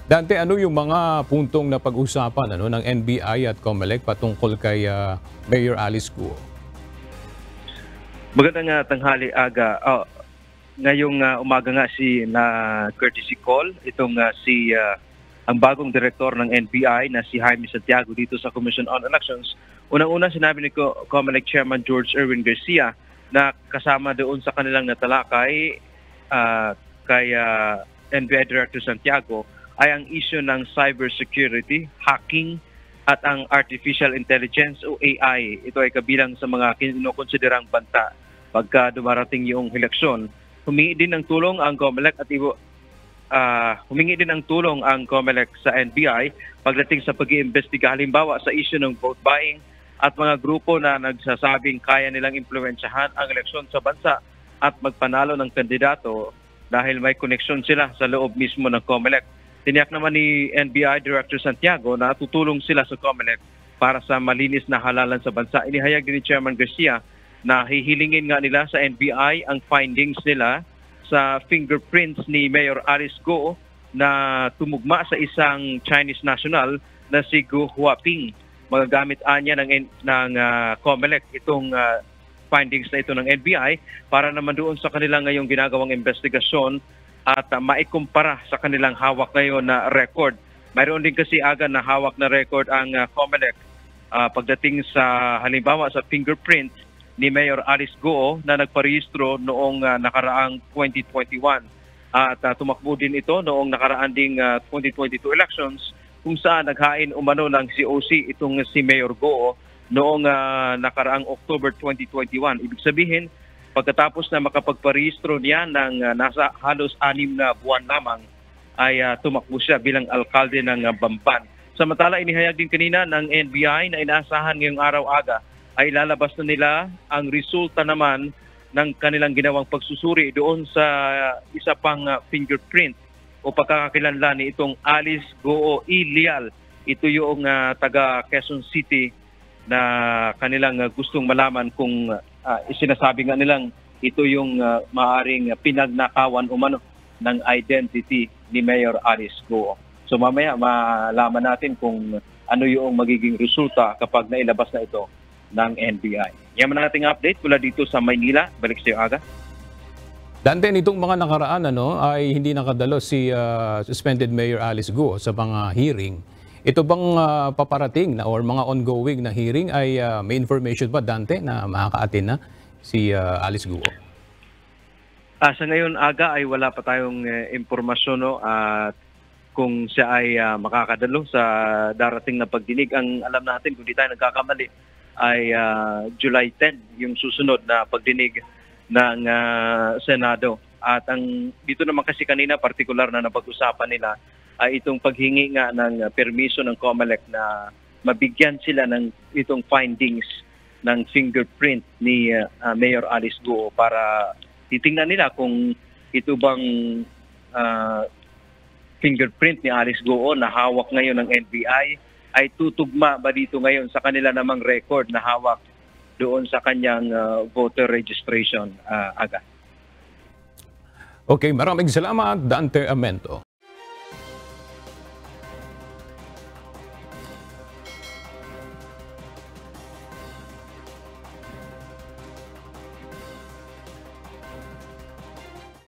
Dante, ano yung mga puntong na pag-usapan ng NBI at COMELEC patungkol kay Mayor Alice Guo? Magandang tanghali aga. Ngayong umaga nga na courtesy call itong ang bagong direktor ng NBI na si Jaime Santiago dito sa Commission on Elections. Unang-una sinabi ni COMELEC Chairman George Erwin Garcia na kasama doon sa kanilang natalakay kay NBI Director Santiago ay ang issue ng cybersecurity, hacking at ang artificial intelligence o AI. Ito ay kabilang sa mga kinukonsiderang banta pagka dumarating yung eleksyon. Humingi din ng tulong ang COMELEC sa NBI pagdating sa pag-iimbestiga halimbawa sa issue ng vote buying at mga grupo na nagsasabing kaya nilang impluwensyahan ang eleksyon sa bansa at magpanalo ng kandidato dahil may koneksyon sila sa loob mismo ng COMELEC. Tiniyak naman ni NBI Director Santiago na tutulong sila sa COMELEC para sa malinis na halalan sa bansa. Inihayag din ni Chairman Garcia na hihilingin nga nila sa NBI ang findings nila sa fingerprints ni Mayor Alice Guo na tumugma sa isang Chinese national na si Guo Huaping. Magagamit anya ng COMELEC itong findings na ito ng NBI para naman doon sa kanilang ngayong ginagawang investigasyon at maikumpara sa kanilang hawak ngayon na record. Mayroon din kasi agad na hawak na record ang COMELEC pagdating sa halimbawa sa fingerprint ni Mayor Alice Guo na nagparehistro noong nakaraang 2021. At tumakbo din ito noong nakaraan ding 2022 elections kung saan naghain umano ng COC itong si Mayor Guo noong nakaraang October 2021. Ibig sabihin, pagkatapos na makapagparehistro niya ng nasa halos 6 na buwan lamang, ay tumakbo siya bilang alkalde ng Bamban. Samantala, inihayag din kanina ng NBI na inaasahan ngayong araw-aga ay ilalabas na nila ang resulta naman ng kanilang ginawang pagsusuri doon sa isa pang fingerprint o pagkakakilanlan ni itong Alice Guo Ilial. Ito yung taga Quezon City na kanilang gustong malaman kung isinasabi nga nilang ito yung maaring pinagnakawan umano ng identity ni Mayor Alice Guo. So mamaya malaman natin kung ano yung magiging resulta kapag nailabas na ito ng NBI. Yan man nating update mula dito sa Maynila. Balik sa iyo, Aga. Dante, nitong mga nakaraan ay hindi nakadalo si suspended Mayor Alice Guo sa mga hearing. Ito bang paparating na or mga ongoing na hearing ay may information ba, Dante, na makaka-attend na si Alice Guo? Sa ngayon, Aga, ay wala pa tayong impormasyon at kung siya ay makakadalo sa darating na pagdinig. Ang alam natin, kung di tayo nagkakamali, ay July 10 yung susunod na pagdinig ng Senado. At dito naman kasi kanina, partikular na napag-usapan nila ay itong paghingi nga ng permiso ng COMELEC na mabigyan sila ng itong findings ng fingerprint ni Mayor Alice Guo para titingnan nila kung ito bang fingerprint ni Alice Guo na hawak ngayon ng NBI ay tutugma ba dito ngayon sa kanila namang record na hawak doon sa kanyang voter registration, Aga. Okay, maraming salamat, Dante Amento.